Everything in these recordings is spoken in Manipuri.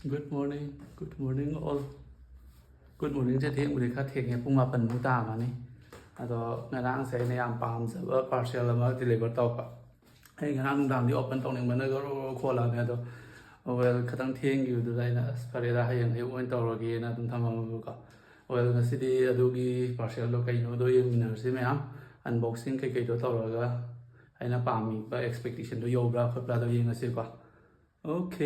Good morning, good morning all. Good morning จะเที่ยงบริการเที่ยงปุ่งมาเป็นมุตามานี่งานใส่ในยามปามเสว่า partial มา deliver ต่อปะให้งานดังที่ open ตรงนี้มันก็ควรแล้วเนี่ยwell ก็ตั้งเที่ยงอยู่ดูได้นะสปาร์ได้ให้ยังให้วันต่อรอกีนะต้องทำมาบุกะ well งั้นสิดีดูกี partial โลกายโน้ตโดยมีเนื้อสิไหมครับ unboxing ใกล้ๆตัวต่อรอก็ให้น่าปามีไป expectation ตัวยาวแบบแบบตัวยังงั้นสิกว่าโอเค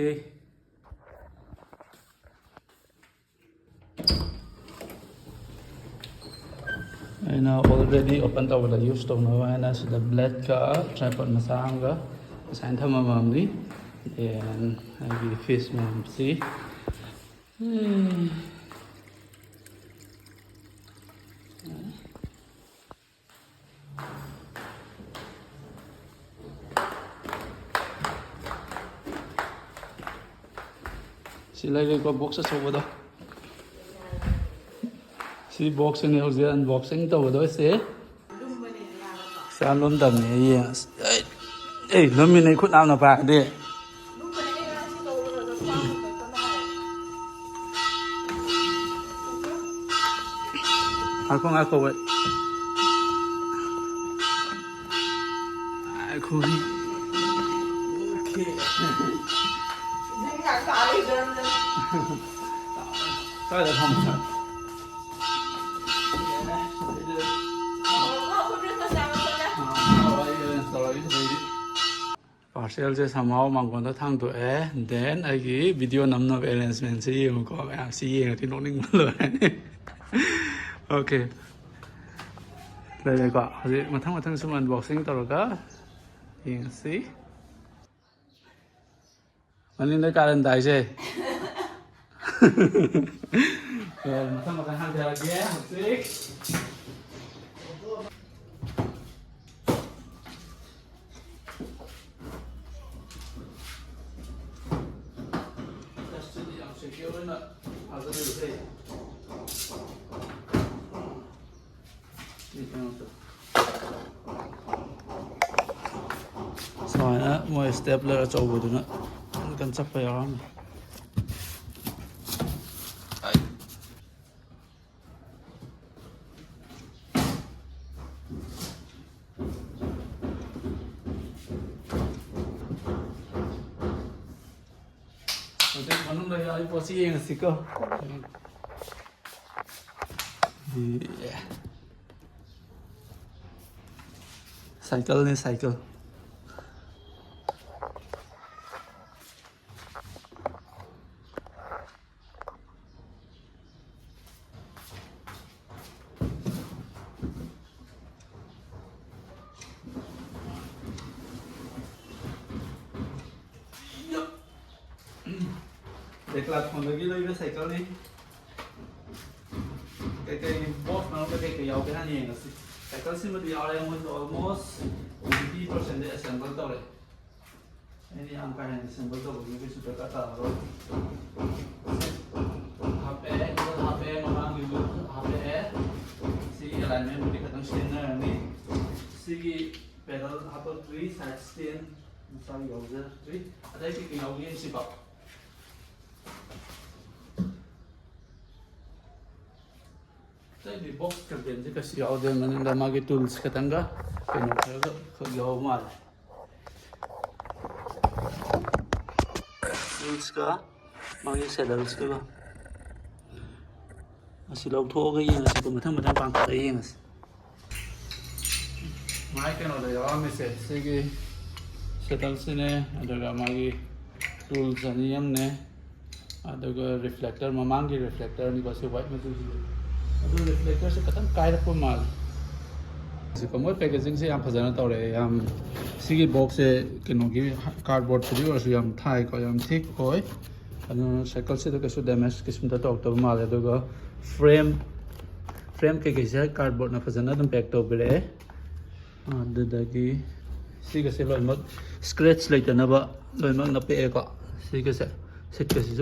I now already opened our the use stone now and as the blade ka tripod masang ka sign thama mamli then I give fish mam see sila ko box sa sobo si boxing ni hoje unboxing to do se sa lom dam ni yes ei lom mi nei khut am na pa de ako we ako ni okay jing ga sa le den sai da thong sa partial จะทำเอาบางคนต้องทำตัวthen ไอ้กี่วิดีโอนำนับ arrangement สิยังก็แบบสิยังที่โน่นนี่มาเลยโอเคเลยก็มาทั้งสมัน unboxing ต่อแล้วก็ยังสิวันนี้ได้การได้ใช่มาทั้งทำเดี๋ยวแย่สิสมัยนะมวยสเต็ปเลยจะเอาไปดูนะกันจับไปร้อนมันต้องเลยไอ้พอซี่เองสิก็cycle ni cycle Decathlon lagi lagi cycle ni cái box nó cái dầu cái hai nhện là cycle xin material đây almost 80% để assemble tàu đấy ini ang kaya assemble tàu những cái super kata rồi HP memang gitu HP si alignment di katang stener ni si pedal apa 3 side stand misalnya user 3 ada yang kau si pak di box kerjaan sih kasih audio mana dah magi tools katangga kena kerja mal tools ka magi saddles ka masih lau thô cái gì masih pematang bang cái gì mas mai kena dah ya masih segi saddles ni ada ga magi tools ni am ne ada ga reflector mamangi reflector ni kasih white macam tu ಅದು reflector से खत्म काय रखो माल इसे कमर पैकेजिंग से हम फजाना तो रहे हम सीगी बॉक्स से किनो की कार्डबोर्ड से भी और से हम थाई को हम ठीक कोई अनु साइकिल से तो कैसे डैमेज किस्म तो तो माल है तो का फ्रेम के कैसे कार्डबोर्ड ना फजाना तुम पैक तो बड़े दगी सीगे से लोग मत स्क्रैच लेते ना बा लोग मत ना पे का सीगे से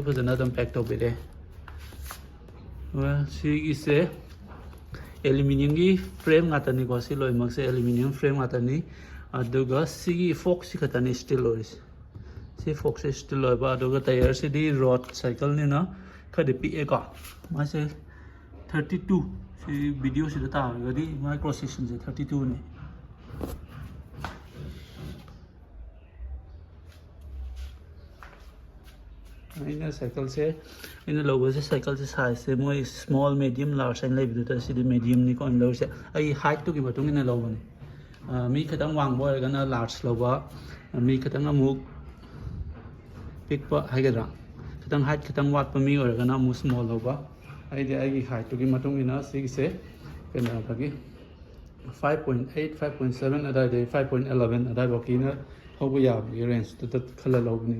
फजाना तुम पैक तो बड़े सीगी से एल्यूमिनियम की फ्रेम गातनी को सी लोई मग से एल्यूमिनियम फ्रेम गातनी अदुगा सीगी फोक सी खतनी स्टील और si fork si still loy ba do ga tire si di road cycle ni na khadi pi e ka ma se 32 si video si ta ga di ma cross section se 32 ni ina cycle se ina logo se cycle se size se moi small medium large and lai bidu ta si di medium ni ko lo se ai height to ki batung ina lo ni mi khatang wang boy ga na large lo ba mi khatang amuk pick pa hai ga ra khatang height khatang wat pa mi or ga na mu small lo ba ai de ai height to ki matung ina si se kana ka ki 5.8 5.7 adai de 5.11 adai ba ki na ho ba ya bi range to khala lo ni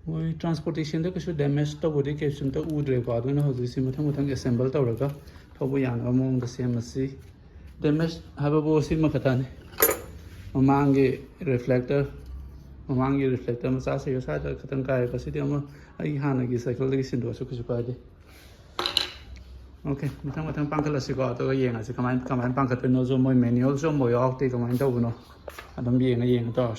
moi transportation da kasu damage to body caption to udre ba do na ho si mathang mathang assemble to raga thobu yang among the same asi damage haba bo si makata ne mamangi reflector masa se sa ta khatang kai ka si de ma ai hana gi cycle gi sin do su kasu pa de okay mathang pangkala si ko to yeng asi kaman pangkat no zo moi manual zo moi ok te kaman to no adam yeng to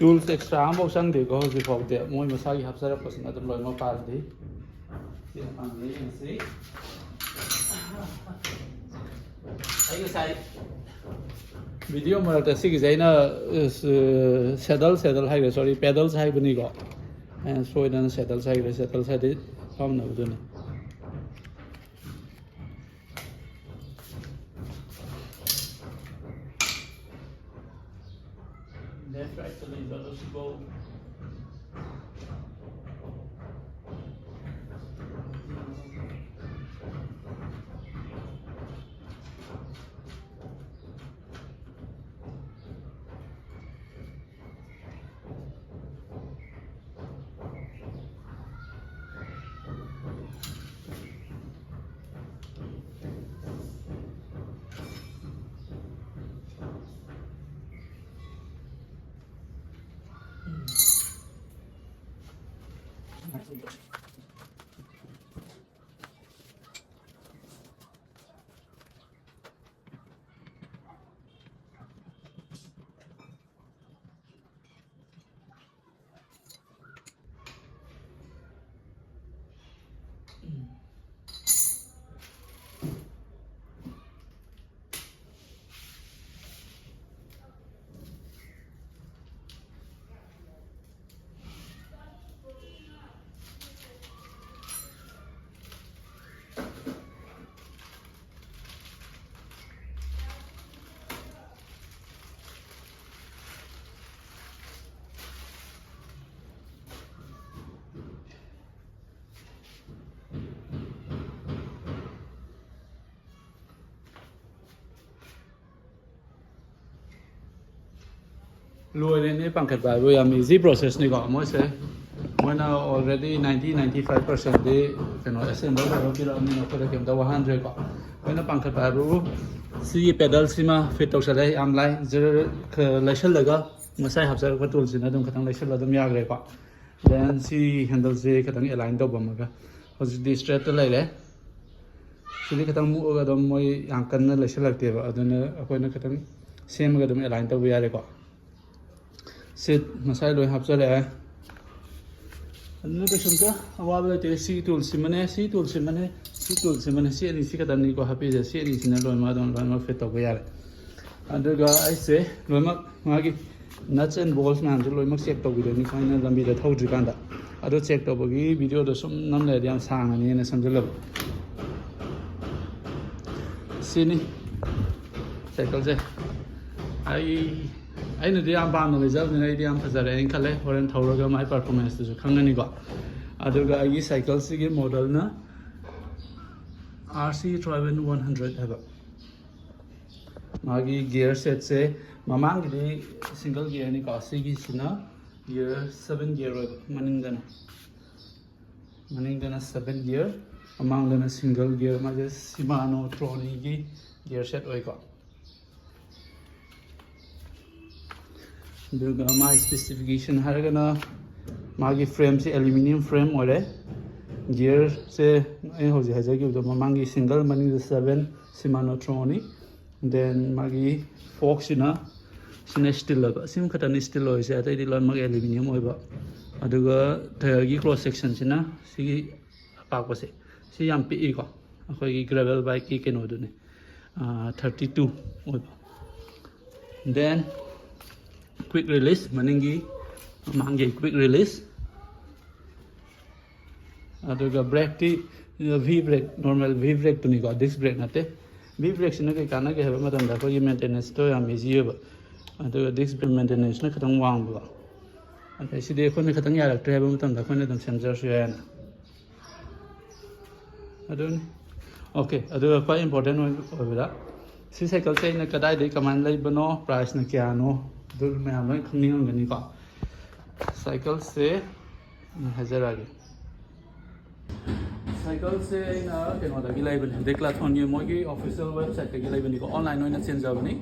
tools extra ambo sang de ko ji phok de moi masagi hapsara pasin adum loi ma par de ye pan ni se ai sai video ma ta sig zaina saddle hai sorry pedals hai bani go and so then saddle sai de pam na du ne left right to leave those go lùi lên cái bằng cách bài bây giờ mình easy process này gọi mỗi sẽ mỗi nào already 90-95% đi cái nói assemble rồi khi đó mình nó có thể kiểm tra 100 gọi mỗi nào bằng cách bài rồi si pedal si mà fit tàu sẽ đây am lại giờ lấy sẵnเลยก็มาใส่หับใส่วัตถุสินะตรงกระทั่งlấy sẵnเลยต้องยากเลยก่อน then si handle si กระทั่ง align ตัวผมก็พอดี straight ตัวเลยเลยsi กระทั่งมือก็ต้องมวยอ่างกันนั่นlấy sẵnเลยเดียวอันนั้นคนนั้นกระทั่ง same ก็ต้อง align ตัวไปเลยก่อน seat masai loi hapchale anu ka sumka awabla te si tool simane si tool simane si tool simane si ani si kadam ni ko happy ja si ani sina loi ma don loi ma fit to ko yare aduga ai se loi ma magi nuts and bolts man loi ma check to bi ni khaina lambi da thau dri kan da ado check to bagi video do sum nam le yam sang ani ne samjalo sini cycle je ai na dia am bam na result ni ai dia am phazare in khale horen thauraga my performance tu khangani ko aduga ai cycle si ge model na RC TRIBAN 100 haba magi gear set se mamang gi single gear ni ka si gi sina gear 7 gear maning dana 7 gear among dana single gear ma je Shimano Troni gi gear set oi ko duga my specification haragana magi frame se aluminum frame ore gear se ai hoji haja gi do mamangi single maning 7 Shimano Troni then magi fork sina steel ba sim khatani steel oi se atai di lon mag aluminum oi ba aduga tire gi cross section sina sigi pak ba se si yam pi ko akhoi gi gravel bike ki keno du ne 32 oi ba then quick release maningi mangi quick release aduga brake ti V brake normal V brake tu ni ko disc brake nate V brake sina ke kana ke haba matam da ko yi maintenance to yam easy ba aduga disc brake maintenance na khatang wang ba adai si de ko ne khatang ya rak tre ba matam da ko ne dam sensor su ya na adun okay aduga quite important oi ba si cycle se na kadai de kaman lai bano price na kya no dul me am lai khning ang ni ko cycle se hazara ge cycle se na keno da gi lai ban Decathlon ni mo gi official website gi lai ban ko online no na change ba ni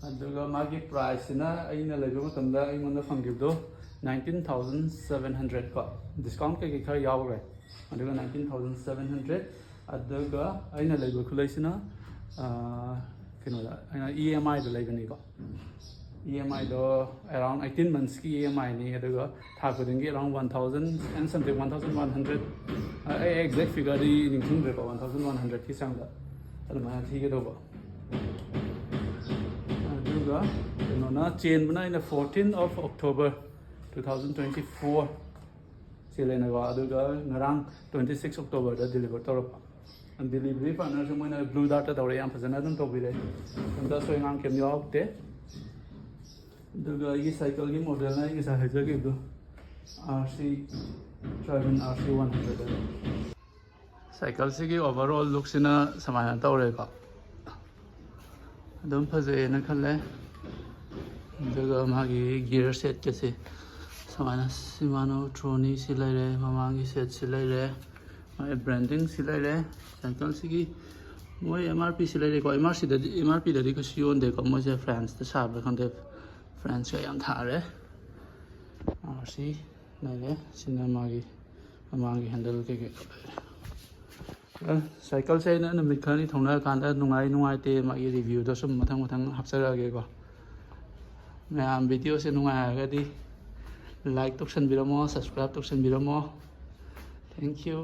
aduga magi price na aina lai ba matam da ai mon na phang gi do 19,700 ko discount ke gi khar yaw re aduga 19,700 aduga aina lai ba khulai sina keno da aina EMI do lai ban ni ko EMI do around 18 months ki EMI ni aduga tha ko dingi around 1,000 and something 1,100 exact figure di ning re ko 1,100 ki sang da aduma thi ge do ba aduga no na chain bana in the 14th of October 2024 chilena ga aduga ngarang 26 October da deliver torop and delivery partner se moina blue data tawre yam phajana dum to bi re unda so ngam kem yok te aduga yi cycle gi model na yi sa haja gi do RC TRIBAN RC100 cycle se gi overall look sina samana tawre ka adum phaje na khalle aduga magi gear set ke se samana Shimano Troni si lai re mamangi set si lai re my branding si lai re cycle se gi moi MRP si lai re ko MRP da di ko sion de ko mo je France ta sa ba kan de France ka yam tha re RC lai re sina magi mamangi handle ke cycle se na na mit khani thongna kan da nungai te magi review do sum mathang hapsara ge ko ma'am video से नुंगायरगदी लाइक तौसनबिरमो सब्सक्राइब तौसनबिरमो थैंक यू।